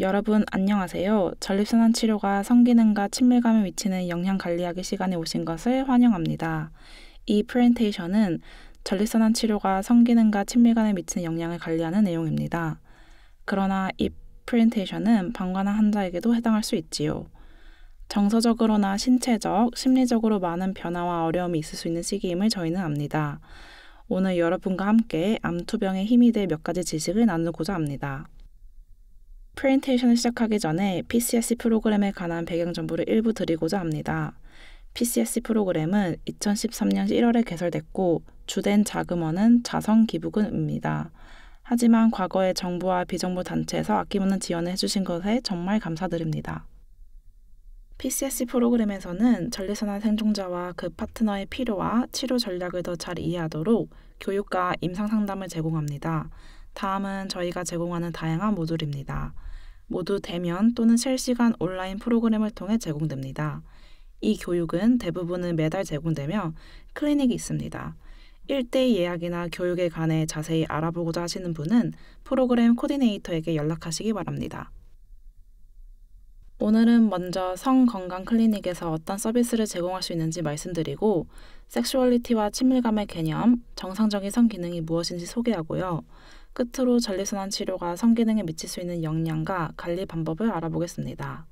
여러분 안녕하세요. 전립선암 치료가 성기능과 친밀감에 미치는 영향 관리하기 시간에 오신 것을 환영합니다. 이 프레젠테이션은 전립선암 치료가 성기능과 친밀감에 미치는 영향을 관리하는 내용입니다. 그러나 이 프레젠테이션은 방관한 환자에게도 해당할 수 있지요. 정서적으로나 신체적, 심리적으로 많은 변화와 어려움이 있을 수 있는 시기임을 저희는 압니다. 오늘 여러분과 함께 암투병의 힘이 될 몇 가지 지식을 나누고자 합니다. 프레젠테이션을 시작하기 전에 PCSC 프로그램에 관한 배경 정보를 일부 드리고자 합니다. PCSC 프로그램은 2013년 1월에 개설됐고 주된 자금원은 자선기부금입니다. 하지만 과거에 정부와 비정부 단체에서 아낌없는 지원을 해주신 것에 정말 감사드립니다. PCSC 프로그램에서는 전립선암 생존자와 그 파트너의 필요와 치료 전략을 더 잘 이해하도록 교육과 임상상담을 제공합니다. 다음은 저희가 제공하는 다양한 모듈입니다. 모두 대면 또는 실시간 온라인 프로그램을 통해 제공됩니다. 이 교육은 대부분은 매달 제공되며 클리닉이 있습니다. 1대1 예약이나 교육에 관해 자세히 알아보고자 하시는 분은 프로그램 코디네이터에게 연락하시기 바랍니다. 오늘은 먼저 성건강 클리닉에서 어떤 서비스를 제공할 수 있는지 말씀드리고 섹슈얼리티와 친밀감의 개념, 정상적인 성기능이 무엇인지 소개하고요. 끝으로 전립선암 치료가 성기능에 미칠 수 있는 영향과 관리 방법을 알아보겠습니다.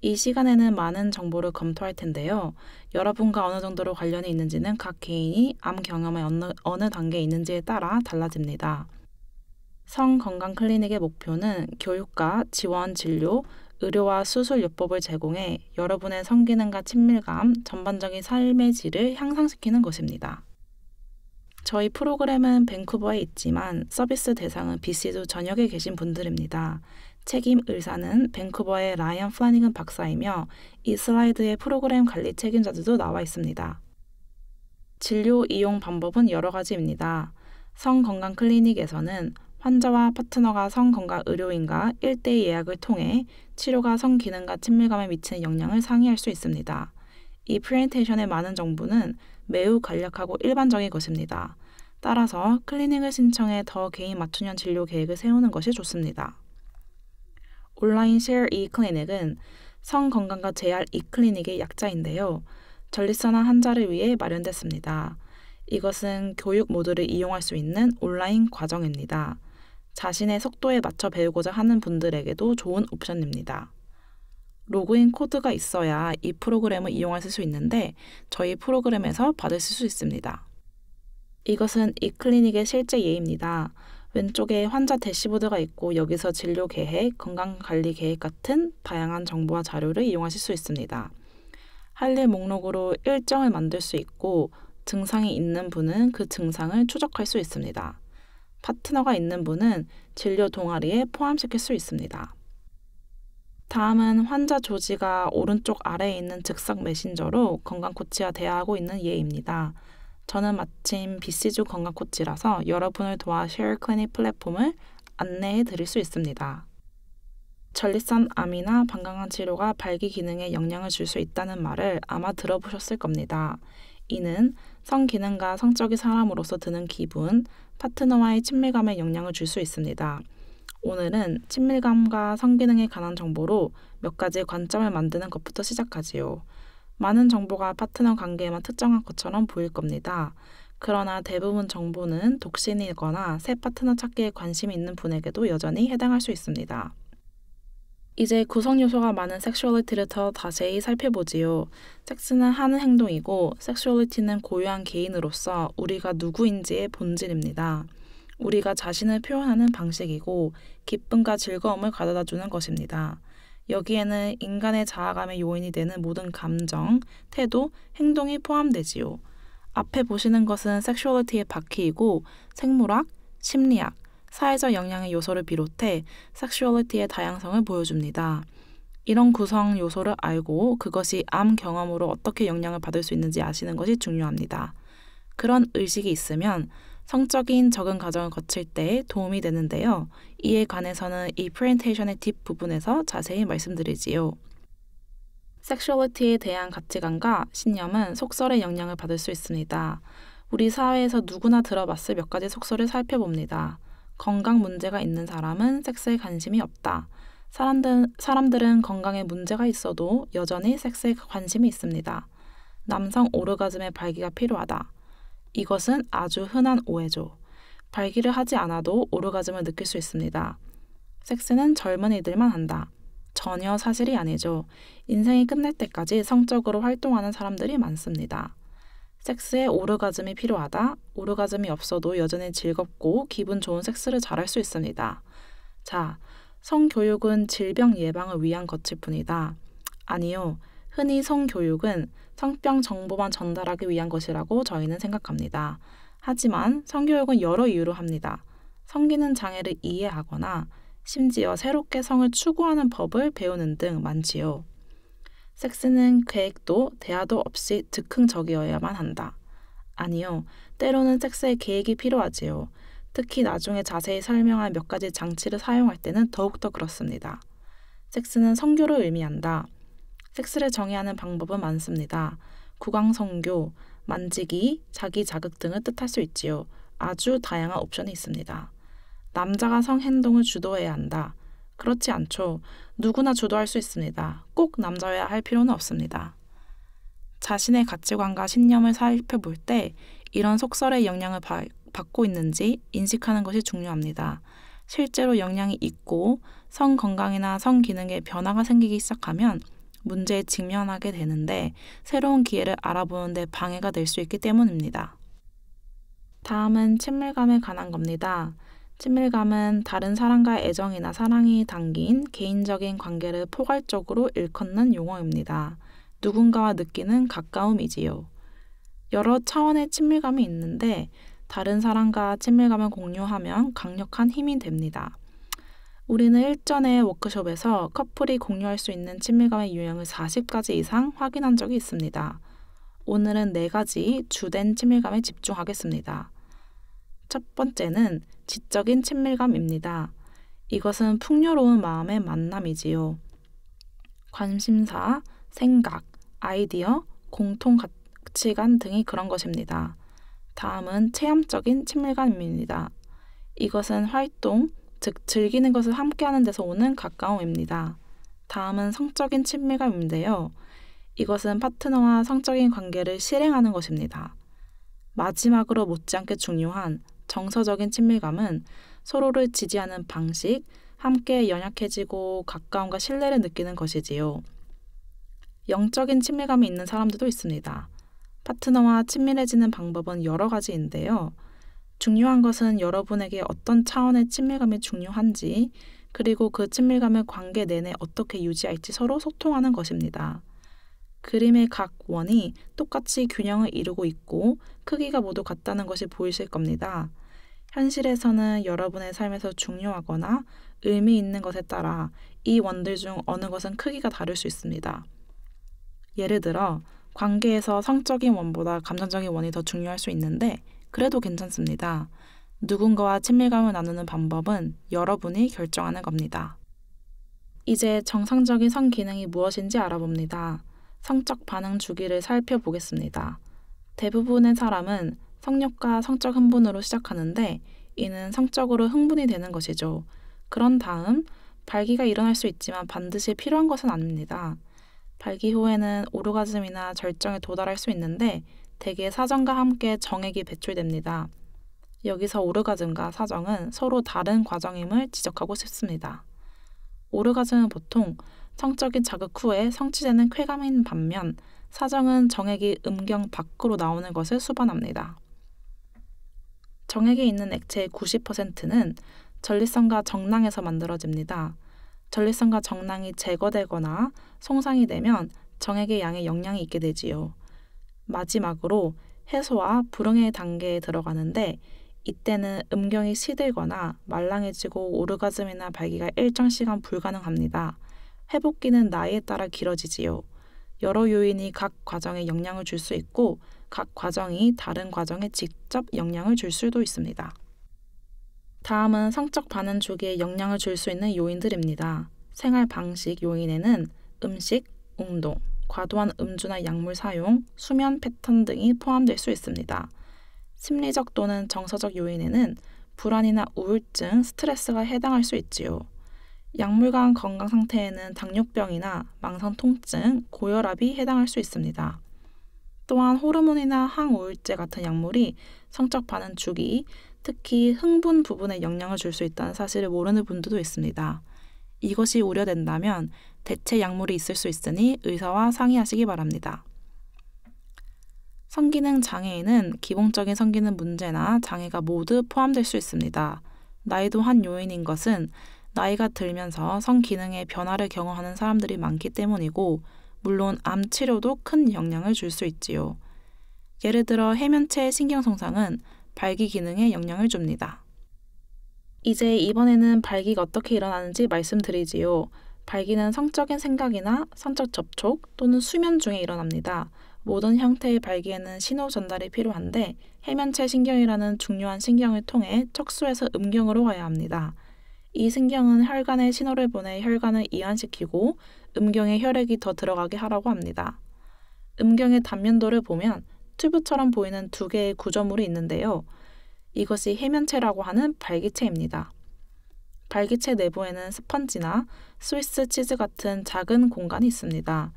이 시간에는 많은 정보를 검토할 텐데요. 여러분과 어느 정도로 관련이 있는지는 각 개인이 암 경험의 어느 단계에 있는지에 따라 달라집니다. 성건강 클리닉의 목표는 교육과 지원, 진료, 의료와 수술 요법을 제공해 여러분의 성기능과 친밀감, 전반적인 삶의 질을 향상시키는 것입니다. 저희 프로그램은 밴쿠버에 있지만 서비스 대상은 BC주 전역에 계신 분들입니다. 책임 의사는 밴쿠버의 라이언 플래니건 박사이며 이 슬라이드에 프로그램 관리 책임자들도 나와 있습니다. 진료 이용 방법은 여러 가지입니다. 성건강 클리닉에서는 환자와 파트너가 성건강 의료인과 1대1 예약을 통해 치료가 성기능과 친밀감에 미치는 영향을 상의할 수 있습니다. 이 프레젠테이션의 많은 정보는 매우 간략하고 일반적인 것입니다. 따라서 클리닉을 신청해 더 개인 맞춤형 진료 계획을 세우는 것이 좋습니다. 온라인 Share E-클리닉은 성건강과 재활 E-클리닉의 약자인데요. 전립선암 환자를 위해 마련됐습니다. 이것은 교육 모듈을 이용할 수 있는 온라인 과정입니다. 자신의 속도에 맞춰 배우고자 하는 분들에게도 좋은 옵션입니다. 로그인 코드가 있어야 이 프로그램을 이용하실 수 있는데 저희 프로그램에서 받으실 수 있습니다. 이것은 이 클리닉의 실제 예입니다. 왼쪽에 환자 대시보드가 있고 여기서 진료 계획, 건강관리 계획 같은 다양한 정보와 자료를 이용하실 수 있습니다. 할 일 목록으로 일정을 만들 수 있고 증상이 있는 분은 그 증상을 추적할 수 있습니다. 파트너가 있는 분은 진료 동아리에 포함시킬 수 있습니다. 다음은 환자 조지가 오른쪽 아래에 있는 즉석 메신저로 건강코치와 대화하고 있는 예입니다. 저는 마침 BC주 건강코치라서 여러분을 도와 쉐어 클리닉 플랫폼을 안내해 드릴 수 있습니다. 전립선암이나 방광암 치료가 발기 기능에 영향을 줄 수 있다는 말을 아마 들어보셨을 겁니다. 이는 성기능과 성적인 사람으로서 드는 기분, 파트너와의 친밀감에 영향을 줄 수 있습니다. 오늘은 친밀감과 성기능에 관한 정보로 몇 가지 관점을 만드는 것부터 시작하지요. 많은 정보가 파트너 관계에만 특정한 것처럼 보일 겁니다. 그러나 대부분 정보는 독신이거나 새 파트너 찾기에 관심이 있는 분에게도 여전히 해당할 수 있습니다. 이제 구성 요소가 많은 섹슈얼리티를 더 자세히 살펴보지요. 섹스는 하는 행동이고 섹슈얼리티는 고유한 개인으로서 우리가 누구인지의 본질입니다. 우리가 자신을 표현하는 방식이고 기쁨과 즐거움을 가져다주는 것입니다. 여기에는 인간의 자아감의 요인이 되는 모든 감정, 태도, 행동이 포함되지요. 앞에 보시는 것은 섹슈얼리티의 바퀴이고 생물학, 심리학, 사회적 영향의 요소를 비롯해 섹슈얼리티의 다양성을 보여줍니다. 이런 구성 요소를 알고 그것이 암 경험으로 어떻게 영향을 받을 수 있는지 아시는 것이 중요합니다. 그런 의식이 있으면 성적인 적응 과정을 거칠 때 도움이 되는데요. 이에 관해서는 이 프레젠테이션의 뒷부분에서 자세히 말씀드리지요. 섹슈얼리티에 대한 가치관과 신념은 속설의 영향을 받을 수 있습니다. 우리 사회에서 누구나 들어봤을 몇 가지 속설을 살펴봅니다. 건강 문제가 있는 사람은 섹스에 관심이 없다. 사람들은 건강에 문제가 있어도 여전히 섹스에 관심이 있습니다. 남성 오르가즘의 발기가 필요하다. 이것은 아주 흔한 오해죠. 발기를 하지 않아도 오르가즘을 느낄 수 있습니다. 섹스는 젊은이들만 한다. 전혀 사실이 아니죠. 인생이 끝날 때까지 성적으로 활동하는 사람들이 많습니다. 섹스에 오르가즘이 필요하다. 오르가즘이 없어도 여전히 즐겁고 기분 좋은 섹스를 잘할 수 있습니다. 자, 성교육은 질병 예방을 위한 것일 뿐이다. 아니요. 흔히 성교육은 성병 정보만 전달하기 위한 것이라고 저희는 생각합니다. 하지만 성교육은 여러 이유로 합니다. 성기능 장애를 이해하거나 심지어 새롭게 성을 추구하는 법을 배우는 등 많지요. 섹스는 계획도 대화도 없이 즉흥적이어야만 한다. 아니요. 때로는 섹스에 계획이 필요하지요. 특히 나중에 자세히 설명할 몇 가지 장치를 사용할 때는 더욱더 그렇습니다. 섹스는 성교를 의미한다. 섹스를 정의하는 방법은 많습니다. 구강성교, 만지기, 자기 자극 등을 뜻할 수 있지요. 아주 다양한 옵션이 있습니다. 남자가 성행동을 주도해야 한다. 그렇지 않죠. 누구나 주도할 수 있습니다. 꼭 남자여야 할 필요는 없습니다. 자신의 가치관과 신념을 살펴볼 때 이런 속설의 영향을 받고 있는지 인식하는 것이 중요합니다. 실제로 영향이 있고 성 건강이나 성 기능에 변화가 생기기 시작하면 문제에 직면하게 되는데 새로운 기회를 알아보는 데 방해가 될 수 있기 때문입니다. 다음은 친밀감에 관한 겁니다. 친밀감은 다른 사람과의 애정이나 사랑이 담긴 개인적인 관계를 포괄적으로 일컫는 용어입니다. 누군가와 느끼는 가까움이지요. 여러 차원의 친밀감이 있는데 다른 사람과 친밀감을 공유하면 강력한 힘이 됩니다. 우리는 일전의 워크숍에서 커플이 공유할 수 있는 친밀감의 유형을 40가지 이상 확인한 적이 있습니다. 오늘은 4가지 주된 친밀감에 집중하겠습니다. 첫 번째는 지적인 친밀감입니다. 이것은 풍요로운 마음의 만남이지요. 관심사, 생각, 아이디어, 공통 가치관 등이 그런 것입니다. 다음은 체험적인 친밀감입니다. 이것은 활동, 즉 즐기는 것을 함께하는 데서 오는 가까움입니다. 다음은 성적인 친밀감인데요. 이것은 파트너와 성적인 관계를 실행하는 것입니다. 마지막으로 못지않게 중요한 정서적인 친밀감은 서로를 지지하는 방식, 함께 연약해지고 가까움과 신뢰를 느끼는 것이지요. 영적인 친밀감이 있는 사람들도 있습니다. 파트너와 친밀해지는 방법은 여러 가지인데요. 중요한 것은 여러분에게 어떤 차원의 친밀감이 중요한지, 그리고 그 친밀감을 관계 내내 어떻게 유지할지 서로 소통하는 것입니다. 그림의 각 원이 똑같이 균형을 이루고 있고 크기가 모두 같다는 것이 보이실 겁니다. 현실에서는 여러분의 삶에서 중요하거나 의미 있는 것에 따라 이 원들 중 어느 것은 크기가 다를 수 있습니다. 예를 들어 관계에서 성적인 원보다 감정적인 원이 더 중요할 수 있는데 그래도 괜찮습니다. 누군가와 친밀감을 나누는 방법은 여러분이 결정하는 겁니다. 이제 정상적인 성 기능이 무엇인지 알아봅니다. 성적 반응 주기를 살펴보겠습니다. 대부분의 사람은 성욕과 성적 흥분으로 시작하는데 이는 성적으로 흥분이 되는 것이죠. 그런 다음 발기가 일어날 수 있지만 반드시 필요한 것은 아닙니다. 발기 후에는 오르가즘이나 절정에 도달할 수 있는데 대개 사정과 함께 정액이 배출됩니다. 여기서 오르가즘과 사정은 서로 다른 과정임을 지적하고 싶습니다. 오르가즘은 보통 성적인 자극 후에 성취되는 쾌감인 반면 사정은 정액이 음경 밖으로 나오는 것을 수반합니다. 정액에 있는 액체의 90%는 전립선과 정낭에서 만들어집니다. 전립선과 정낭이 제거되거나 손상이 되면 정액의 양에 영향이 있게 되지요. 마지막으로 해소와 불응의 단계에 들어가는데 이때는 음경이 시들거나 말랑해지고 오르가즘이나 발기가 일정 시간 불가능합니다. 회복기는 나이에 따라 길어지지요. 여러 요인이 각 과정에 영향을 줄 수 있고 각 과정이 다른 과정에 직접 영향을 줄 수도 있습니다. 다음은 성적 반응 주기에 영향을 줄 수 있는 요인들입니다. 생활 방식 요인에는 음식, 운동, 과도한 음주나 약물 사용, 수면 패턴 등이 포함될 수 있습니다. 심리적 또는 정서적 요인에는 불안이나 우울증, 스트레스가 해당할 수 있지요. 약물관 건강 상태에는 당뇨병이나 망성 통증, 고혈압이 해당할 수 있습니다. 또한 호르몬이나 항우울제 같은 약물이 성적 반응 주기, 특히 흥분 부분에 영향을 줄 수 있다는 사실을 모르는 분들도 있습니다. 이것이 우려된다면 대체 약물이 있을 수 있으니 의사와 상의하시기 바랍니다. 성기능 장애에는 기본적인 성기능 문제나 장애가 모두 포함될 수 있습니다. 나이도 한 요인인 것은 나이가 들면서 성기능의 변화를 경험하는 사람들이 많기 때문이고, 물론 암 치료도 큰 영향을 줄 수 있지요. 예를 들어 해면체 신경손상은 발기 기능에 영향을 줍니다. 이제 이번에는 발기가 어떻게 일어나는지 말씀드리지요. 발기는 성적인 생각이나 성적 접촉 또는 수면 중에 일어납니다. 모든 형태의 발기에는 신호 전달이 필요한데 해면체 신경이라는 중요한 신경을 통해 척수에서 음경으로 가야 합니다. 이 신경은 혈관에 신호를 보내 혈관을 이완시키고 음경에 혈액이 더 들어가게 하라고 합니다. 음경의 단면도를 보면 튜브처럼 보이는 두 개의 구조물이 있는데요. 이것이 해면체라고 하는 발기체입니다. 발기체 내부에는 스펀지나 스위스 치즈 같은 작은 공간이 있습니다.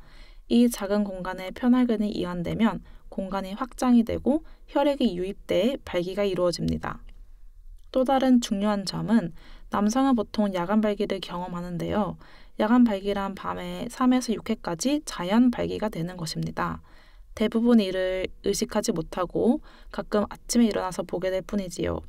이 작은 공간에 편혈근이 이완되면 공간이 확장이 되고 혈액이 유입돼 발기가 이루어집니다. 또 다른 중요한 점은 남성은 보통 야간 발기를 경험하는데요. 야간 발기란 밤에 3에서 6회까지 자연 발기가 되는 것입니다. 대부분 이를 의식하지 못하고 가끔 아침에 일어나서 보게 될 뿐이지요.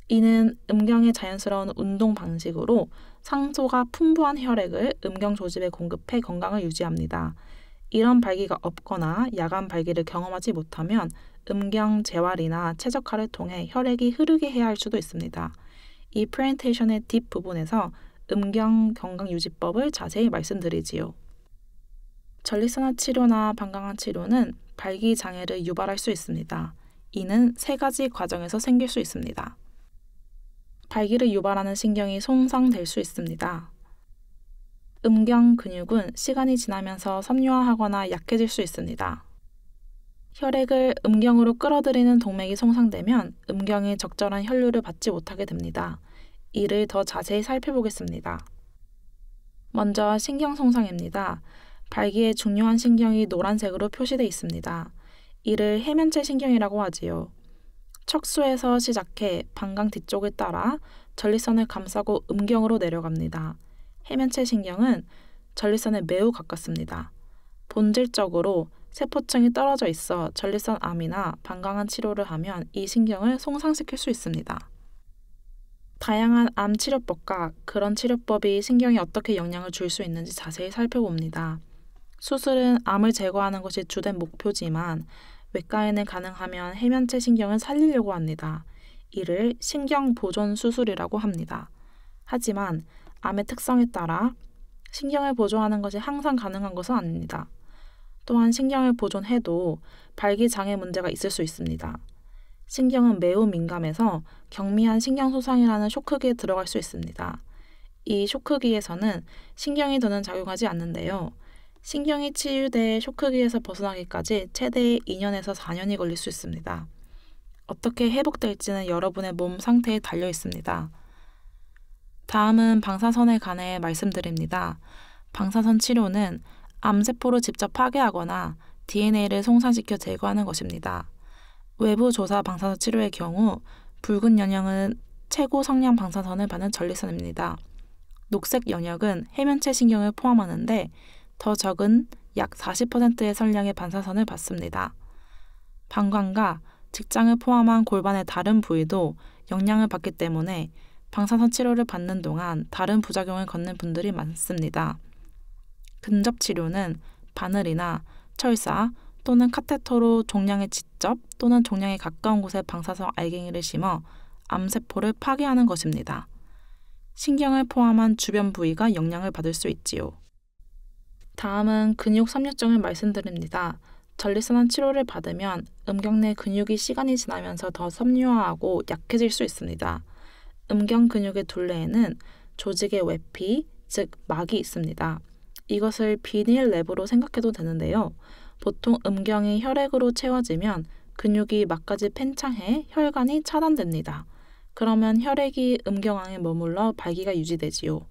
이는 음경의 자연스러운 운동 방식으로 상소가 풍부한 혈액을 음경 조직에 공급해 건강을 유지합니다. 이런 발기가 없거나 야간 발기를 경험하지 못하면 음경 재활이나 최적화를 통해 혈액이 흐르게 해야 할 수도 있습니다. 이 프레젠테이션의 뒷부분에서 음경 건강유지법을 자세히 말씀드리지요. 전립선암 치료나 방광암 치료는 발기 장애를 유발할 수 있습니다. 이는 세 가지 과정에서 생길 수 있습니다. 발기를 유발하는 신경이 손상될 수 있습니다. 음경 근육은 시간이 지나면서 섬유화하거나 약해질 수 있습니다. 혈액을 음경으로 끌어들이는 동맥이 손상되면 음경이 적절한 혈류를 받지 못하게 됩니다. 이를 더 자세히 살펴보겠습니다. 먼저 신경 손상입니다. 발기에 중요한 신경이 노란색으로 표시되어 있습니다. 이를 해면체 신경이라고 하지요. 척수에서 시작해 방광 뒤쪽을 따라 전립선을 감싸고 음경으로 내려갑니다. 해면체 신경은 전립선에 매우 가깝습니다. 본질적으로 세포층이 떨어져 있어 전립선 암이나 방광암 치료를 하면 이 신경을 손상시킬 수 있습니다. 다양한 암 치료법과 그런 치료법이 신경에 어떻게 영향을 줄 수 있는지 자세히 살펴봅니다. 수술은 암을 제거하는 것이 주된 목표지만 외과에는 가능하면 해면체 신경을 살리려고 합니다. 이를 신경 보존 수술이라고 합니다. 하지만 암의 특성에 따라 신경을 보존하는 것이 항상 가능한 것은 아닙니다. 또한 신경을 보존해도 발기 장애 문제가 있을 수 있습니다. 신경은 매우 민감해서 경미한 신경 손상이라는 쇼크기에 들어갈 수 있습니다. 이 쇼크기에서는 신경이 더는 작용하지 않는데요. 신경이 치유돼 쇼크기에서 벗어나기까지 최대 2년에서 4년이 걸릴 수 있습니다. 어떻게 회복될지는 여러분의 몸 상태에 달려 있습니다. 다음은 방사선에 관해 말씀드립니다. 방사선 치료는 암세포를 직접 파괴하거나 DNA를 손상시켜 제거하는 것입니다. 외부 조사 방사선 치료의 경우 붉은 연형은 최고 성량 방사선을 받는 전립선입니다. 녹색 연역은 해면체 신경을 포함하는데 더 적은 약 40%의 선량의 방사선을 받습니다. 방광과 직장을 포함한 골반의 다른 부위도 영향을 받기 때문에 방사선 치료를 받는 동안 다른 부작용을 겪는 분들이 많습니다. 근접 치료는 바늘이나 철사 또는 카테터로 종양에 직접 또는 종양에 가까운 곳에 방사선 알갱이를 심어 암세포를 파괴하는 것입니다. 신경을 포함한 주변 부위가 영향을 받을 수 있지요. 다음은 근육 섬유증을 말씀드립니다. 전립선암 치료를 받으면 음경 내 근육이 시간이 지나면서 더 섬유화하고 약해질 수 있습니다. 음경 근육의 둘레에는 조직의 외피, 즉 막이 있습니다. 이것을 비닐 랩으로 생각해도 되는데요. 보통 음경이 혈액으로 채워지면 근육이 막까지 팽창해 혈관이 차단됩니다. 그러면 혈액이 음경안에 머물러 발기가 유지되지요.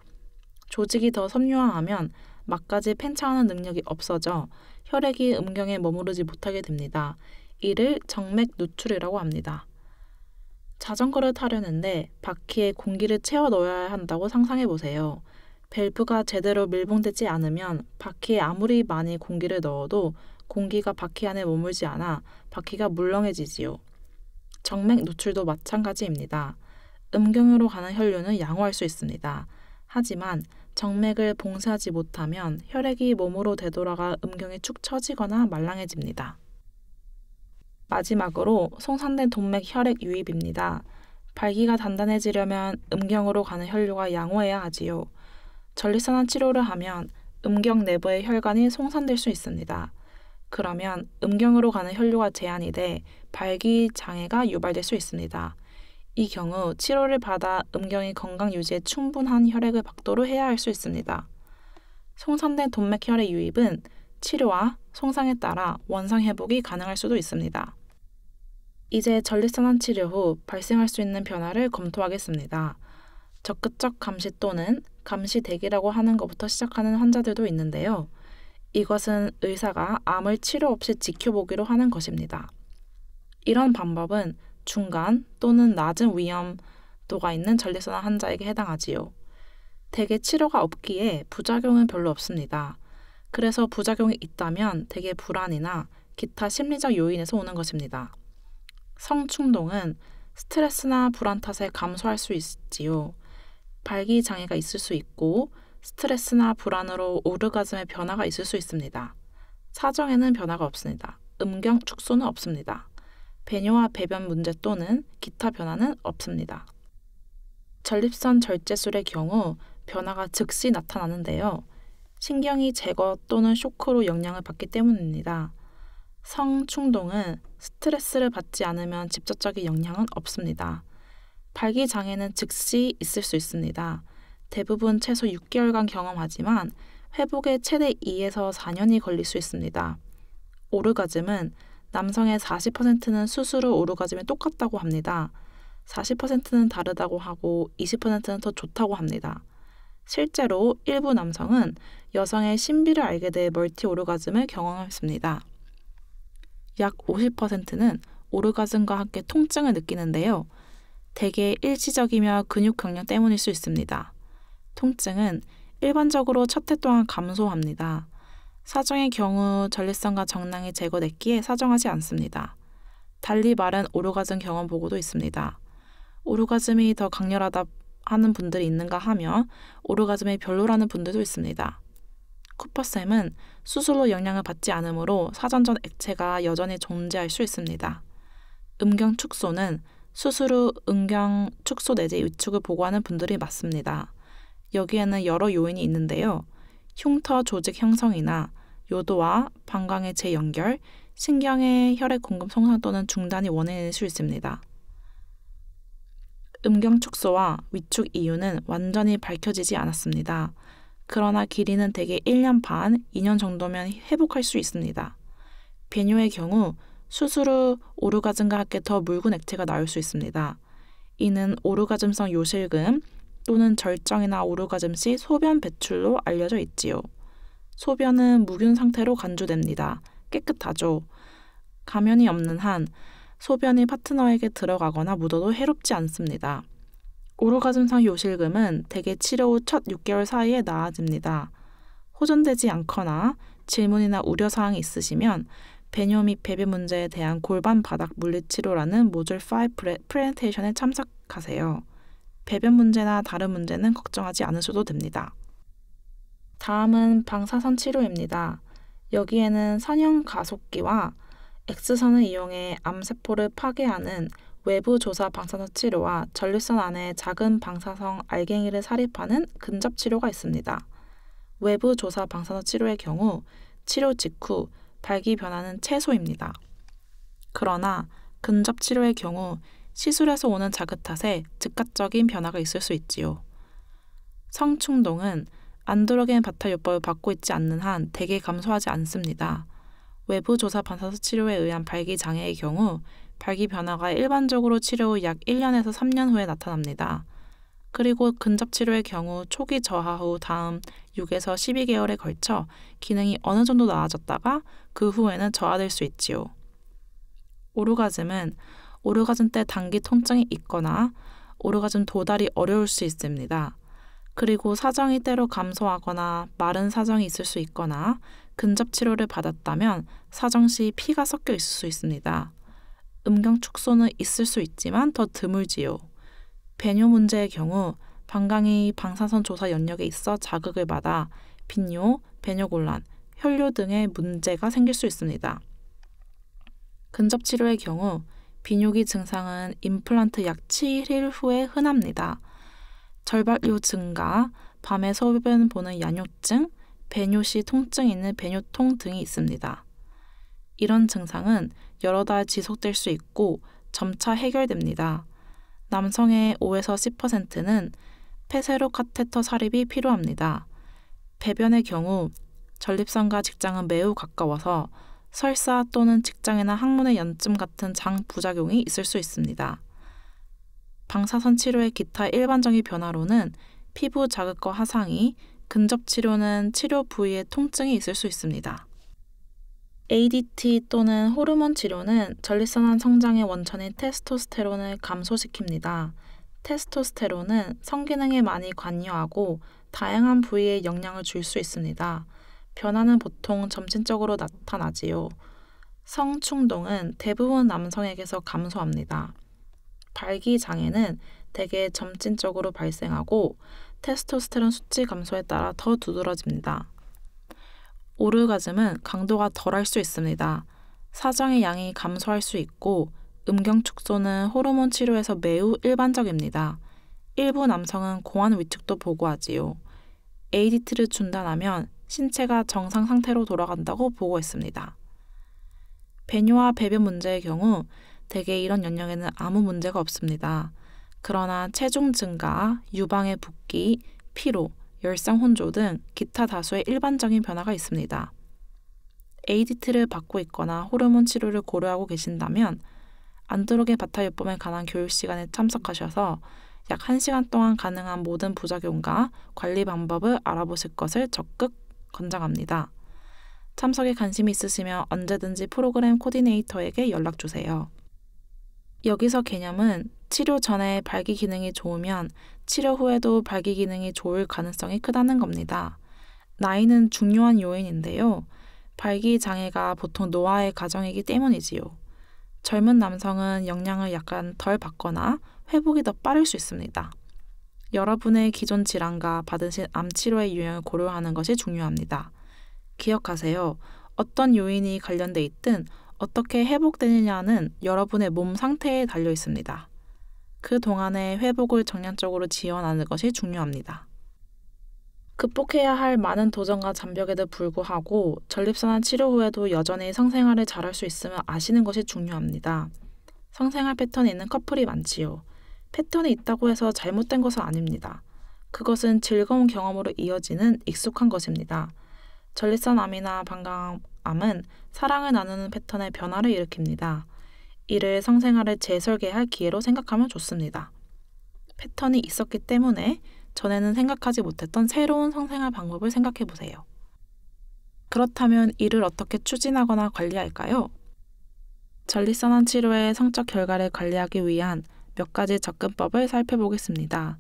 조직이 더 섬유화하면 막까지 팽창하는 능력이 없어져 혈액이 음경에 머무르지 못하게 됩니다. 이를 정맥 누출이라고 합니다. 자전거를 타려는데 바퀴에 공기를 채워 넣어야 한다고 상상해 보세요. 밸브가 제대로 밀봉되지 않으면 바퀴에 아무리 많이 공기를 넣어도 공기가 바퀴 안에 머물지 않아 바퀴가 물렁해지지요. 정맥 누출도 마찬가지입니다. 음경으로 가는 혈류는 양호할 수 있습니다. 하지만 정맥을 봉쇄하지 못하면 혈액이 몸으로 되돌아가 음경이 축 처지거나 말랑해집니다. 마지막으로 송산된 동맥 혈액 유입입니다. 발기가 단단해지려면 음경으로 가는 혈류가 양호해야 하지요. 전립선암 치료를 하면 음경 내부의 혈관이 송산될 수 있습니다. 그러면 음경으로 가는 혈류가 제한이 돼 발기 장애가 유발될 수 있습니다. 이 경우 치료를 받아 음경의 건강 유지에 충분한 혈액을 박도로 해야 할 수 있습니다. 송산된 동맥 혈액 유입은 치료와 송상에 따라 원상 회복이 가능할 수도 있습니다. 이제 전립선암 치료 후 발생할 수 있는 변화를 검토하겠습니다. 적극적 감시 또는 감시 대기라고 하는 것부터 시작하는 환자들도 있는데요. 이것은 의사가 암을 치료 없이 지켜보기로 하는 것입니다. 이런 방법은 중간 또는 낮은 위험도가 있는 전립선암 환자에게 해당하지요. 대개 치료가 없기에 부작용은 별로 없습니다. 그래서 부작용이 있다면 대개 불안이나 기타 심리적 요인에서 오는 것입니다. 성충동은 스트레스나 불안 탓에 감소할 수 있지요. 발기 장애가 있을 수 있고 스트레스나 불안으로 오르가즘의 변화가 있을 수 있습니다. 사정에는 변화가 없습니다. 음경 축소는 없습니다. 배뇨와 배변 문제 또는 기타 변화는 없습니다. 전립선 절제술의 경우 변화가 즉시 나타나는데요. 신경이 제거 또는 쇼크로 영향을 받기 때문입니다. 성충동은 스트레스를 받지 않으면 직접적인 영향은 없습니다. 발기 장애는 즉시 있을 수 있습니다. 대부분 최소 6개월간 경험하지만 회복에 최대 2에서 4년이 걸릴 수 있습니다. 오르가즘은 남성의 40%는 수술 후 오르가즘이 똑같다고 합니다. 40%는 다르다고 하고 20%는 더 좋다고 합니다. 실제로 일부 남성은 여성의 신비를 알게 돼 멀티 오르가즘을 경험했습니다. 약 50%는 오르가즘과 함께 통증을 느끼는데요. 대개 일시적이며 근육 경련 때문일 수 있습니다. 통증은 일반적으로 첫 해 동안 감소합니다. 사정의 경우 전립선과 정낭이 제거됐기에 사정하지 않습니다. 달리 말은 오르가즘 경험 보고도 있습니다. 오르가즘이 더 강렬하다 하는 분들이 있는가 하며 오르가즘이 별로라는 분들도 있습니다. 쿠퍼쌤은 수술로 영향을 받지 않으므로 사전전 액체가 여전히 존재할 수 있습니다. 음경 축소는 수술 후 음경 축소 내지 위축을 보고하는 분들이 많습니다. 여기에는 여러 요인이 있는데요. 흉터 조직 형성이나 요도와 방광의 재연결, 신경의 혈액 공급 손상 또는 중단이 원인일 수 있습니다. 음경 축소와 위축 이유는 완전히 밝혀지지 않았습니다. 그러나 길이는 대개 1년 반, 2년 정도면 회복할 수 있습니다. 배뇨의 경우 수술 후 오르가즘과 함께 더 묽은 액체가 나올 수 있습니다. 이는 오르가즘성 요실금 또는 절정이나 오르가즘 시 소변 배출로 알려져 있지요. 소변은 무균 상태로 간주됩니다. 깨끗하죠. 감염이 없는 한 소변이 파트너에게 들어가거나 묻어도 해롭지 않습니다. 오르가즘성 요실금은 대개 치료 후 첫 6개월 사이에 나아집니다. 호전되지 않거나 질문이나 우려사항이 있으시면 배뇨 및 배변 문제에 대한 골반 바닥 물리치료라는 모듈 5 프레젠테이션에 참석하세요. 배변 문제나 다른 문제는 걱정하지 않으셔도 됩니다. 다음은 방사선 치료입니다. 여기에는 선형 가속기와 X선을 이용해 암세포를 파괴하는 외부 조사 방사선 치료와 전립선 안에 작은 방사성 알갱이를 삽입하는 근접 치료가 있습니다. 외부 조사 방사선 치료의 경우 치료 직후 발기 변화는 최소입니다. 그러나 근접 치료의 경우 시술에서 오는 자극 탓에 즉각적인 변화가 있을 수 있지요. 성충동은 안드로겐 바탈요법을 받고 있지 않는 한 대개 감소하지 않습니다. 외부 조사 방사선 치료에 의한 발기 장애의 경우 발기 변화가 일반적으로 치료 후 약 1년에서 3년 후에 나타납니다. 그리고 근접 치료의 경우 초기 저하 후 다음 6에서 12개월에 걸쳐 기능이 어느 정도 나아졌다가 그 후에는 저하될 수 있지요. 오르가즘은 오르가즘 때 단기 통증이 있거나 오르가즘 도달이 어려울 수 있습니다. 그리고 사정이 때로 감소하거나 마른 사정이 있을 수 있거나 근접 치료를 받았다면 사정 시 피가 섞여 있을 수 있습니다. 음경 축소는 있을 수 있지만 더 드물지요. 배뇨 문제의 경우 방광이 방사선 조사 연력에 있어 자극을 받아 빈뇨, 배뇨곤란, 혈뇨 등의 문제가 생길 수 있습니다. 근접 치료의 경우 비뇨기 증상은 임플란트 약 7일 후에 흔합니다. 절박료 증가, 밤에 소변 보는 야뇨증, 배뇨 시 통증이 있는 배뇨통 등이 있습니다. 이런 증상은 여러 달 지속될 수 있고 점차 해결됩니다. 남성의 5에서 10%는 폐쇄로 카테터 삽입이 필요합니다. 배변의 경우 전립선과 직장은 매우 가까워서 설사 또는 직장이나 항문의 연점 같은 장 부작용이 있을 수 있습니다. 방사선 치료의 기타 일반적인 변화로는 피부 자극과 화상이, 근접 치료는 치료 부위에 통증이 있을 수 있습니다. ADT 또는 호르몬 치료는 전립선암 성장의 원천인 테스토스테론을 감소시킵니다. 테스토스테론은 성기능에 많이 관여하고 다양한 부위에 영향을 줄 수 있습니다. 변화는 보통 점진적으로 나타나지요. 성충동은 대부분 남성에게서 감소합니다. 발기장애는 대개 점진적으로 발생하고 테스토스테론 수치 감소에 따라 더 두드러집니다. 오르가즘은 강도가 덜할 수 있습니다. 사정의 양이 감소할 수 있고 음경 축소는 호르몬 치료에서 매우 일반적입니다. 일부 남성은 고환 위축도 보고하지요. ADT를 중단하면 신체가 정상 상태로 돌아간다고 보고했습니다. 배뇨와 배변 문제의 경우 대개 이런 연령에는 아무 문제가 없습니다. 그러나 체중 증가, 유방의 붓기, 피로, 열성 혼조 등 기타 다수의 일반적인 변화가 있습니다. ADT를 받고 있거나 호르몬 치료를 고려하고 계신다면 안드로겐 바타요법에 관한 교육 시간에 참석하셔서 약 1시간 동안 가능한 모든 부작용과 관리 방법을 알아보실 것을 적극 권장합니다. 참석에 관심이 있으시면 언제든지 프로그램 코디네이터에게 연락주세요. 여기서 개념은 치료 전에 발기 기능이 좋으면 치료 후에도 발기 기능이 좋을 가능성이 크다는 겁니다. 나이는 중요한 요인인데요. 발기 장애가 보통 노화의 과정이기 때문이지요. 젊은 남성은 영양을 약간 덜 받거나 회복이 더 빠를 수 있습니다. 여러분의 기존 질환과 받으신 암 치료의 유형을 고려하는 것이 중요합니다. 기억하세요. 어떤 요인이 관련돼 있든 어떻게 회복되느냐는 여러분의 몸 상태에 달려 있습니다. 그 동안의 회복을 정량적으로 지원하는 것이 중요합니다. 극복해야 할 많은 도전과 장벽에도 불구하고 전립선암 치료 후에도 여전히 성생활을 잘할 수 있으면 아시는 것이 중요합니다. 성생활 패턴이 있는 커플이 많지요. 패턴이 있다고 해서 잘못된 것은 아닙니다. 그것은 즐거운 경험으로 이어지는 익숙한 것입니다. 전립선암이나 방광암은 사랑을 나누는 패턴의 변화를 일으킵니다. 이를 성생활을 재설계할 기회로 생각하면 좋습니다. 패턴이 있었기 때문에 전에는 생각하지 못했던 새로운 성생활 방법을 생각해 보세요. 그렇다면 이를 어떻게 추진하거나 관리할까요? 전립선암 치료의 성적 결과를 관리하기 위한 몇 가지 접근법을 살펴보겠습니다.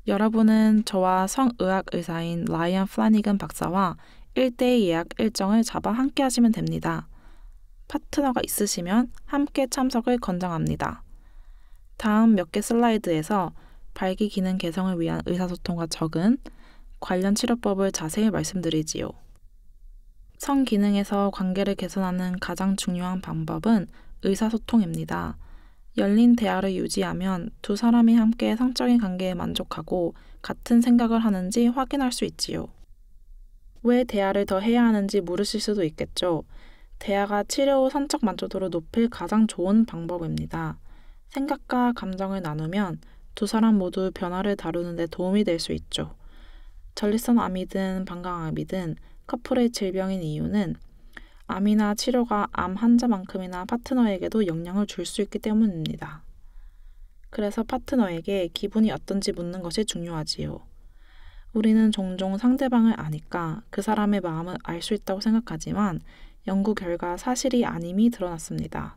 여러분은 저와 성의학 의사인 라이언 플래니건 박사와 1대1 예약 일정을 잡아 함께 하시면 됩니다. 파트너가 있으시면 함께 참석을 권장합니다. 다음 몇 개 슬라이드에서 발기 기능 개선을 위한 의사소통과 적응, 관련 치료법을 자세히 말씀드리지요. 성기능에서 관계를 개선하는 가장 중요한 방법은 의사소통입니다. 열린 대화를 유지하면 두 사람이 함께 성적인 관계에 만족하고 같은 생각을 하는지 확인할 수 있지요. 왜 대화를 더 해야 하는지 물으실 수도 있겠죠. 대화가 치료 후 성적 만족도를 높일 가장 좋은 방법입니다. 생각과 감정을 나누면 두 사람 모두 변화를 다루는 데 도움이 될 수 있죠. 전립선암이든 방광암이든 커플의 질병인 이유는 암이나 치료가 암 환자만큼이나 파트너에게도 영향을 줄 수 있기 때문입니다. 그래서 파트너에게 기분이 어떤지 묻는 것이 중요하지요. 우리는 종종 상대방을 아니까 그 사람의 마음을 알 수 있다고 생각하지만 연구 결과 사실이 아님이 드러났습니다.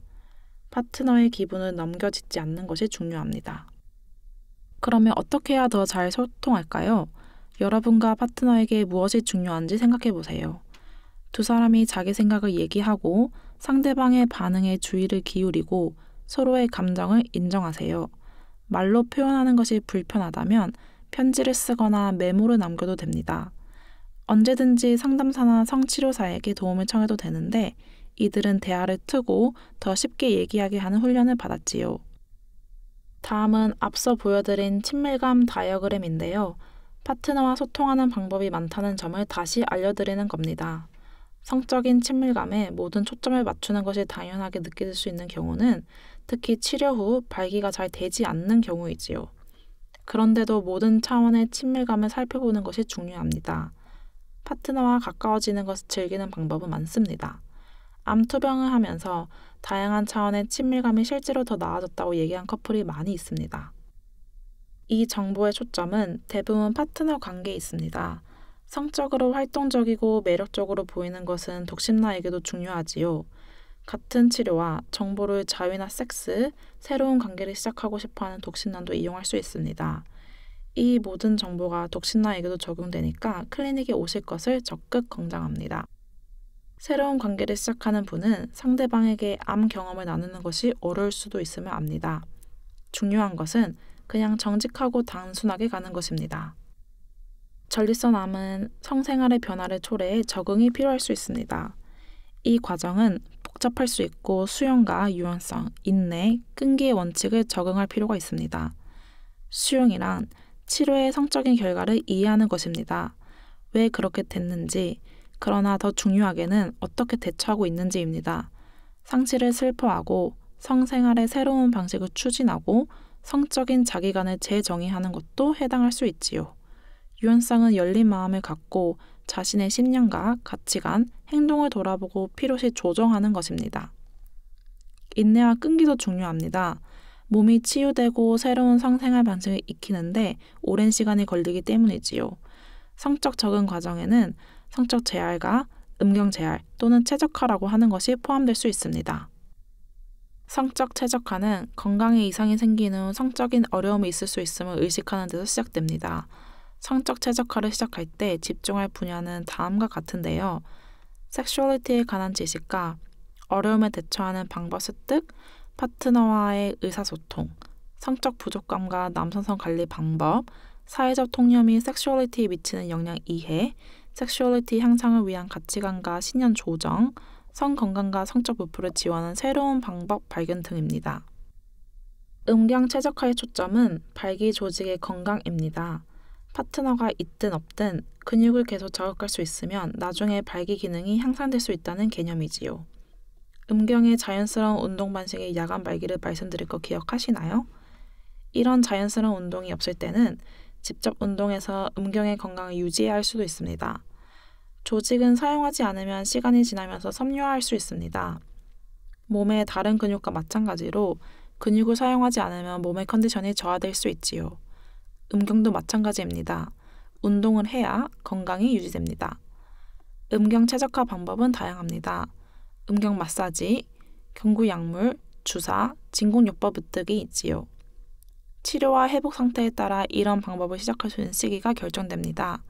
파트너의 기분을 넘겨짓지 않는 것이 중요합니다. 그러면 어떻게 해야 더 잘 소통할까요? 여러분과 파트너에게 무엇이 중요한지 생각해 보세요. 두 사람이 자기 생각을 얘기하고 상대방의 반응에 주의를 기울이고 서로의 감정을 인정하세요. 말로 표현하는 것이 불편하다면 편지를 쓰거나 메모를 남겨도 됩니다. 언제든지 상담사나 성치료사에게 도움을 청해도 되는데 이들은 대화를 트고 더 쉽게 얘기하게 하는 훈련을 받았지요. 다음은 앞서 보여드린 친밀감 다이어그램인데요. 파트너와 소통하는 방법이 많다는 점을 다시 알려드리는 겁니다. 성적인 친밀감에 모든 초점을 맞추는 것이 당연하게 느껴질 수 있는 경우는 특히 치료 후 발기가 잘 되지 않는 경우이지요. 그런데도 모든 차원의 친밀감을 살펴보는 것이 중요합니다. 파트너와 가까워지는 것을 즐기는 방법은 많습니다. 암투병을 하면서 다양한 차원의 친밀감이 실제로 더 나아졌다고 얘기한 커플이 많이 있습니다. 이 정보의 초점은 대부분 파트너 관계에 있습니다. 성적으로 활동적이고 매력적으로 보이는 것은 독심나에게도 중요하지요. 같은 치료와 정보를 자유나 섹스, 새로운 관계를 시작하고 싶어하는 독신남도 이용할 수 있습니다. 이 모든 정보가 독신남에게도 적용되니까 클리닉에 오실 것을 적극 권장합니다. 새로운 관계를 시작하는 분은 상대방에게 암 경험을 나누는 것이 어려울 수도 있음을 압니다. 중요한 것은 그냥 정직하고 단순하게 가는 것입니다. 전립선 암은 성생활의 변화를 초래해 적응이 필요할 수 있습니다. 이 과정은 복잡할 수 있고 수용과 유연성, 인내, 끈기의 원칙을 적응할 필요가 있습니다. 수용이란 치료의 성적인 결과를 이해하는 것입니다. 왜 그렇게 됐는지, 그러나 더 중요하게는 어떻게 대처하고 있는지입니다. 상실을 슬퍼하고 성생활의 새로운 방식을 추진하고 성적인 자기관을 재정의하는 것도 해당할 수 있지요. 유연성은 열린 마음을 갖고 자신의 신념과 가치관, 행동을 돌아보고 필요시 조정하는 것입니다. 인내와 끈기도 중요합니다. 몸이 치유되고 새로운 성생활 방식을 익히는데 오랜 시간이 걸리기 때문이지요. 성적 적응 과정에는 성적 재활과 음경 재활 또는 최적화라고 하는 것이 포함될 수 있습니다. 성적 최적화는 건강에 이상이 생긴 후 성적인 어려움이 있을 수 있음을 의식하는 데서 시작됩니다. 성적 최적화를 시작할 때 집중할 분야는 다음과 같은데요. 섹슈얼리티에 관한 지식과 어려움에 대처하는 방법 습득, 파트너와의 의사소통, 성적 부족감과 남성성 관리 방법, 사회적 통념 및 섹슈얼리티에 미치는 영향 이해, 섹슈얼리티 향상을 위한 가치관과 신념 조정, 성 건강과 성적 목표를 지원하는 새로운 방법 발견 등입니다. 음경 최적화의 초점은 발기 조직의 건강입니다. 파트너가 있든 없든 근육을 계속 자극할 수 있으면 나중에 발기 기능이 향상될 수 있다는 개념이지요. 음경의 자연스러운 운동 방식의 야간 발기를 말씀드릴 거 기억하시나요? 이런 자연스러운 운동이 없을 때는 직접 운동해서 음경의 건강을 유지해야 할 수도 있습니다. 조직은 사용하지 않으면 시간이 지나면서 섬유화할 수 있습니다. 몸의 다른 근육과 마찬가지로 근육을 사용하지 않으면 몸의 컨디션이 저하될 수 있지요. 음경도 마찬가지입니다. 운동을 해야 건강이 유지됩니다. 음경 최적화 방법은 다양합니다. 음경 마사지, 경구 약물, 주사, 진공요법 등이 있지요. 치료와 회복 상태에 따라 이런 방법을 시작할 수 있는 시기가 결정됩니다.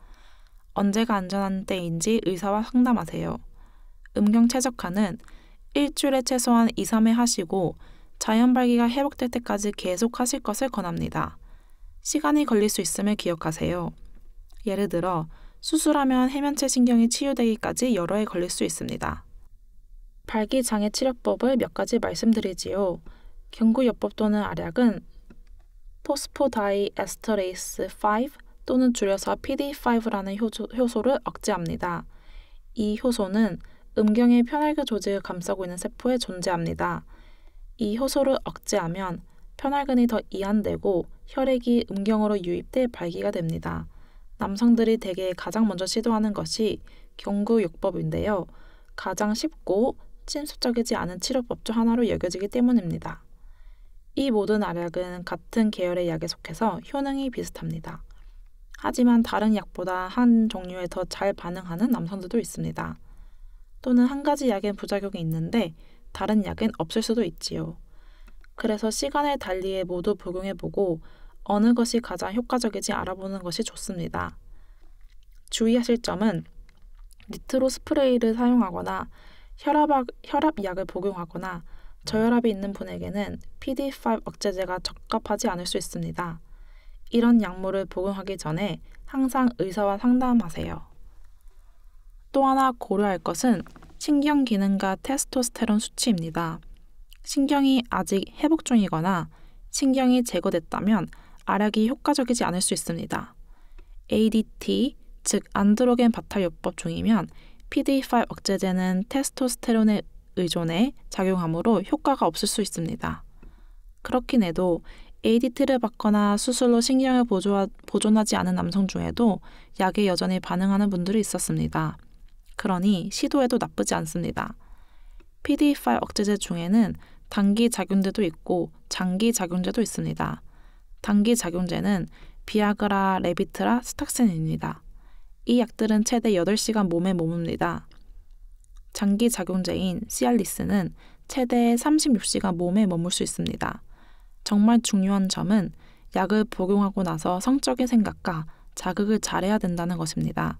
언제가 안전한 때인지 의사와 상담하세요. 음경 최적화는 일주일에 최소한 2, 3회 하시고 자연 발기가 회복될 때까지 계속 하실 것을 권합니다. 시간이 걸릴 수 있음을 기억하세요. 예를 들어 수술하면 해면체 신경이 치유되기까지 여러 해 걸릴 수 있습니다. 발기장애 치료법을 몇 가지 말씀드리지요. 경구요법 또는 알약은 포스포다이에스터레이스 5 또는 줄여서 PD5라는 효소를 억제합니다. 이 효소는 음경의 편활근 조직을 감싸고 있는 세포에 존재합니다. 이 효소를 억제하면 편활근이 더 이완되고 혈액이 음경으로 유입돼 발기가 됩니다. 남성들이 대개 가장 먼저 시도하는 것이 경구요법인데요. 가장 쉽고 침수적이지 않은 치료법 중 하나로 여겨지기 때문입니다. 이 모든 알약은 같은 계열의 약에 속해서 효능이 비슷합니다. 하지만 다른 약보다 한 종류에 더 잘 반응하는 남성들도 있습니다. 또는 한 가지 약엔 부작용이 있는데 다른 약엔 없을 수도 있지요. 그래서 시간을 달리해 모두 복용해보고 어느 것이 가장 효과적인지 알아보는 것이 좋습니다. 주의하실 점은 니트로 스프레이를 사용하거나 혈압약을 복용하거나 저혈압이 있는 분에게는 PD5 억제제가 적합하지 않을 수 있습니다. 이런 약물을 복용하기 전에 항상 의사와 상담하세요. 또 하나 고려할 것은 신경 기능과 테스토스테론 수치입니다. 신경이 아직 회복 중이거나 신경이 제거됐다면 알약이 효과적이지 않을 수 있습니다. ADT, 즉 안드로겐 바탈요법 중이면 PD5 억제제는 테스토스테론에 의존해 작용하므로 효과가 없을 수 있습니다. 그렇긴 해도 ADT를 받거나 수술로 신경을 보존하지 않은 남성 중에도 약에 여전히 반응하는 분들이 있었습니다. 그러니 시도해도 나쁘지 않습니다. PD5 억제제 중에는 단기 작용제도 있고 장기 작용제도 있습니다. 단기 작용제는 비아그라, 레비트라, 스탁센입니다. 이 약들은 최대 8시간 몸에 머뭅니다. 장기 작용제인 시알리스는 최대 36시간 몸에 머물 수 있습니다. 정말 중요한 점은 약을 복용하고 나서 성적인 생각과 자극을 잘해야 된다는 것입니다.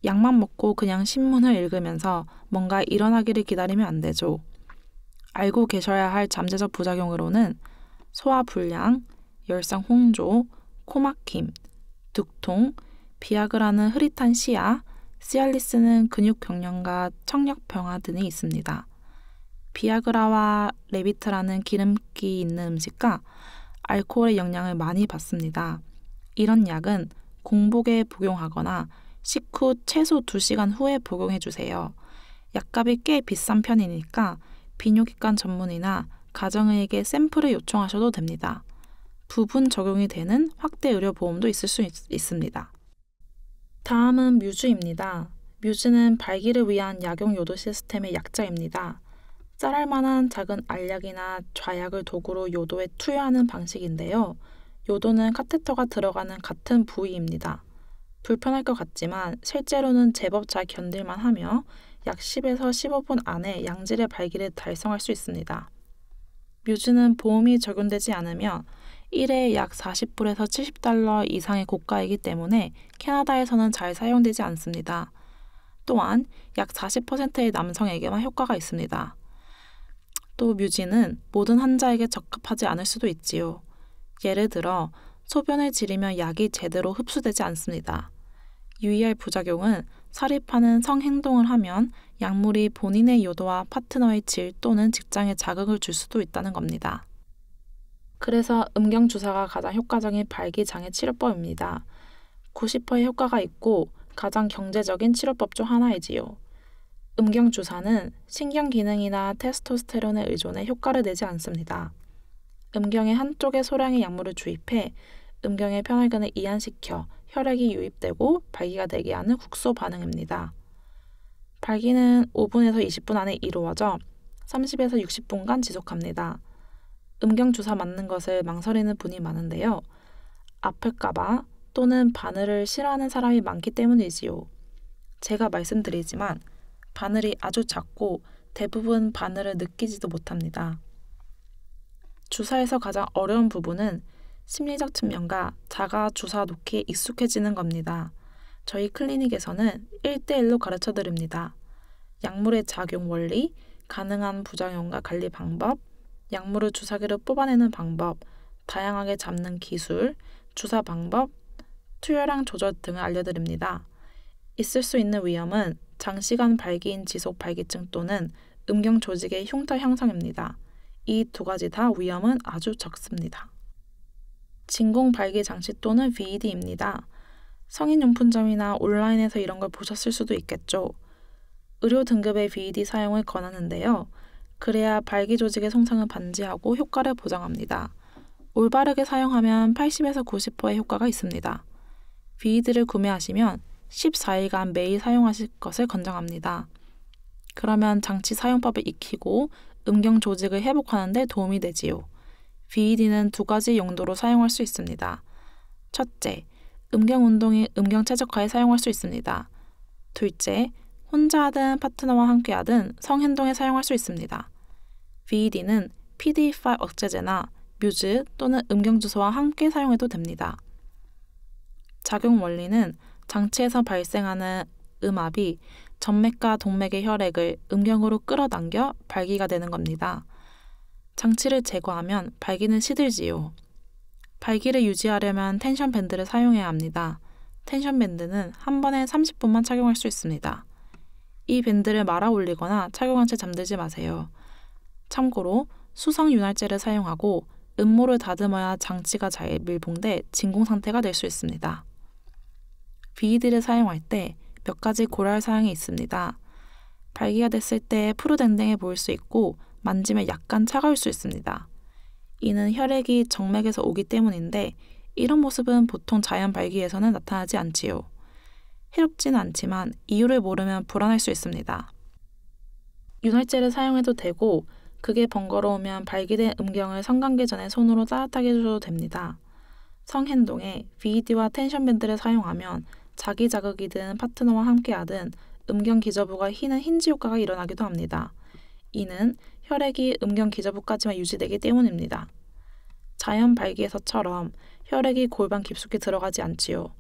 약만 먹고 그냥 신문을 읽으면서 뭔가 일어나기를 기다리면 안 되죠. 알고 계셔야 할 잠재적 부작용으로는 소화불량, 열상 홍조, 코막힘, 두통, 비아그라는 흐릿한 시야, 시알리스는 근육경련과 청력병화 등이 있습니다. 비아그라와 레비트라는 기름기 있는 음식과 알코올의 영향을 많이 받습니다. 이런 약은 공복에 복용하거나 식후 최소 2시간 후에 복용해주세요. 약값이 꽤 비싼 편이니까 비뇨기과 전문의나 가정의에게 샘플을 요청하셔도 됩니다. 부분 적용이 되는 확대 의료보험도 있을 수 있습니다. 다음은 뮤즈입니다. 뮤즈는 발기를 위한 약용 요도 시스템의 약자입니다. 쌀알 만한 작은 알약이나 좌약을 도구로 요도에 투여하는 방식인데요. 요도는 카테터가 들어가는 같은 부위입니다. 불편할 것 같지만 실제로는 제법 잘 견딜만 하며 약 10에서 15분 안에 양질의 발기를 달성할 수 있습니다. 뮤즈는 보험이 적용되지 않으며 1회에 약 40불에서 70달러 이상의 고가이기 때문에 캐나다에서는 잘 사용되지 않습니다. 또한 약 40%의 남성에게만 효과가 있습니다. 또 뮤즈는 모든 환자에게 적합하지 않을 수도 있지요. 예를 들어 소변을 지리면 약이 제대로 흡수되지 않습니다. 유의할 부작용은 삽입하는 성행동을 하면 약물이 본인의 요도와 파트너의 질 또는 직장에 자극을 줄 수도 있다는 겁니다. 그래서 음경주사가 가장 효과적인 발기장애 치료법입니다. 90%의 효과가 있고 가장 경제적인 치료법 중 하나이지요. 음경주사는 신경기능이나 테스토스테론에 의존해 효과를 내지 않습니다. 음경의 한쪽에 소량의 약물을 주입해 음경의 편혈근을 이완시켜 혈액이 유입되고 발기가 되게 하는 국소 반응입니다. 발기는 5분에서 20분 안에 이루어져 30에서 60분간 지속합니다. 음경주사 맞는 것을 망설이는 분이 많은데요. 아플까봐 또는 바늘을 싫어하는 사람이 많기 때문이지요. 제가 말씀드리지만 바늘이 아주 작고 대부분 바늘을 느끼지도 못합니다. 주사에서 가장 어려운 부분은 심리적 측면과 자가 주사 놓기에 익숙해지는 겁니다. 저희 클리닉에서는 1대1로 가르쳐 드립니다. 약물의 작용 원리, 가능한 부작용과 관리 방법, 약물을 주사기로 뽑아내는 방법, 다양하게 잡는 기술, 주사 방법, 투여량 조절 등을 알려드립니다. 있을 수 있는 위험은 장시간 발기인 지속 발기증 또는 음경 조직의 흉터 형성입니다. 이 두 가지 다 위험은 아주 적습니다. 진공 발기 장치 또는 VED입니다. 성인용품점이나 온라인에서 이런 걸 보셨을 수도 있겠죠. 의료 등급의 VED 사용을 권하는데요. 그래야 발기 조직의 손상을 방지하고 효과를 보장합니다. 올바르게 사용하면 80에서 90%의 효과가 있습니다. VED를 구매하시면 14일간 매일 사용하실 것을 권장합니다. 그러면 장치 사용법을 익히고 음경 조직을 회복하는 데 도움이 되지요. VED는 두 가지 용도로 사용할 수 있습니다. 첫째, 음경 운동이 음경 최적화에 사용할 수 있습니다. 둘째, 혼자 하든 파트너와 함께 하든 성행동에 사용할 수 있습니다. VED는 PD 파일 억제제나 뮤즈 또는 음경 주소와 함께 사용해도 됩니다. 작용 원리는 장치에서 발생하는 음압이 정맥과 동맥의 혈액을 음경으로 끌어당겨 발기가 되는 겁니다. 장치를 제거하면 발기는 시들지요. 발기를 유지하려면 텐션 밴드를 사용해야 합니다. 텐션 밴드는 한 번에 30분만 착용할 수 있습니다. 이 밴드를 말아 올리거나 착용한 채 잠들지 마세요. 참고로 수성 윤활제를 사용하고 음모를 다듬어야 장치가 잘 밀봉돼 진공 상태가 될 수 있습니다. VED를 사용할 때 몇 가지 고려할 사항이 있습니다. 발기가 됐을 때 푸르댕댕해 보일 수 있고 만지면 약간 차가울 수 있습니다. 이는 혈액이 정맥에서 오기 때문인데 이런 모습은 보통 자연 발기에서는 나타나지 않지요. 해롭지는 않지만 이유를 모르면 불안할 수 있습니다. 윤활제를 사용해도 되고 그게 번거로우면 발기된 음경을 성관계 전에 손으로 따뜻하게 해줘도 됩니다. 성행동에 VED와 텐션 밴드를 사용하면 자기 자극이든 파트너와 함께하든 음경 기저부가 휘는 힌지 효과가 일어나기도 합니다. 이는 혈액이 음경 기저부까지만 유지되기 때문입니다. 자연 발기에서처럼 혈액이 골반 깊숙이 들어가지 않지요.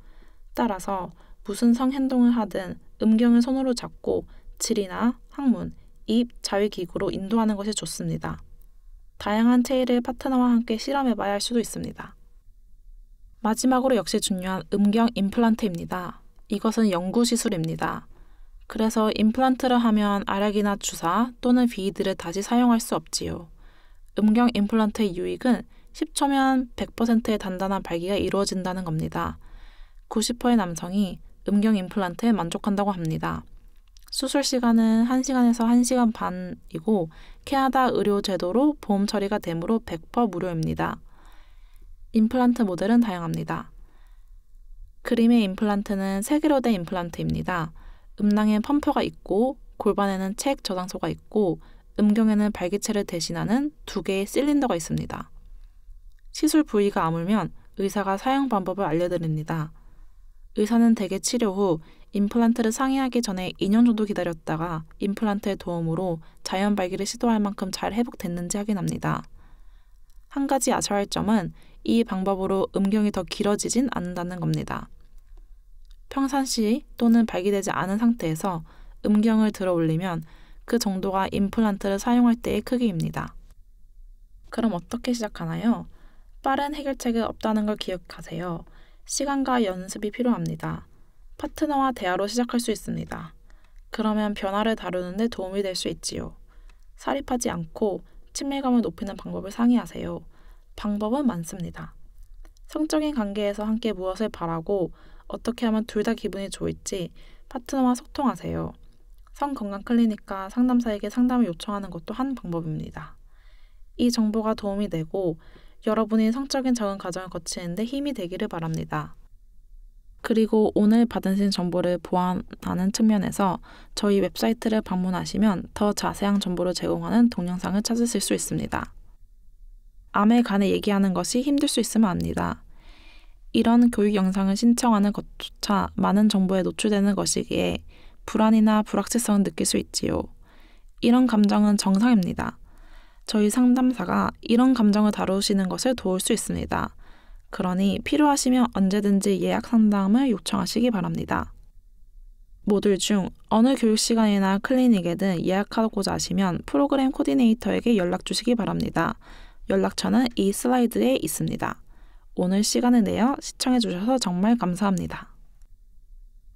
따라서 무슨 성행동을 하든 음경을 손으로 잡고 질이나 항문, 입, 자위기구로 인도하는 것이 좋습니다. 다양한 체위를 파트너와 함께 실험해봐야 할 수도 있습니다. 마지막으로 역시 중요한 음경 임플란트입니다. 이것은 영구 시술입니다. 그래서 임플란트를 하면 알약이나 주사 또는 VED를 다시 사용할 수 없지요. 음경 임플란트의 유익은 10초면 100%의 단단한 발기가 이루어진다는 겁니다. 90%의 남성이 음경 임플란트에 만족한다고 합니다. 수술 시간은 1시간에서 1시간 반이고 캐나다 의료 제도로 보험 처리가 되므로 100% 무료입니다. 임플란트 모델은 다양합니다. 그림의 임플란트는 3개로 된 임플란트입니다. 음낭엔 펌프가 있고 골반에는 책 저장소가 있고 음경에는 발기체를 대신하는 2개의 실린더가 있습니다. 시술 부위가 아물면 의사가 사용 방법을 알려드립니다. 의사는 대개 치료 후 임플란트를 상의하기 전에 2년 정도 기다렸다가 임플란트의 도움으로 자연 발기를 시도할 만큼 잘 회복됐는지 확인합니다. 한 가지 아셔야 할 점은 이 방법으로 음경이 더 길어지진 않는다는 겁니다. 평상시 또는 발기되지 않은 상태에서 음경을 들어 올리면 그 정도가 임플란트를 사용할 때의 크기입니다. 그럼 어떻게 시작하나요? 빠른 해결책은 없다는 걸 기억하세요. 시간과 연습이 필요합니다. 파트너와 대화로 시작할 수 있습니다. 그러면 변화를 다루는 데 도움이 될 수 있지요. 사립하지 않고 친밀감을 높이는 방법을 상의하세요. 방법은 많습니다. 성적인 관계에서 함께 무엇을 바라고 어떻게 하면 둘 다 기분이 좋을지 파트너와 소통하세요. 성건강클리닉과 상담사에게 상담을 요청하는 것도 한 방법입니다. 이 정보가 도움이 되고 여러분이 성적인 적응 과정을 거치는데 힘이 되기를 바랍니다. 그리고 오늘 받으신 정보를 보완하는 측면에서 저희 웹사이트를 방문하시면 더 자세한 정보를 제공하는 동영상을 찾으실 수 있습니다. 암에 관해 얘기하는 것이 힘들 수 있으면 압니다. 이런 교육 영상을 신청하는 것조차 많은 정보에 노출되는 것이기에 불안이나 불확실성을 느낄 수 있지요. 이런 감정은 정상입니다. 저희 상담사가 이런 감정을 다루시는 것을 도울 수 있습니다. 그러니 필요하시면 언제든지 예약 상담을 요청하시기 바랍니다. 모듈 중 어느 교육 시간이나 클리닉에든 예약하고자 하시면 프로그램 코디네이터에게 연락 주시기 바랍니다. 연락처는 이 슬라이드에 있습니다. 오늘 시간을 내어 시청해 주셔서 정말 감사합니다.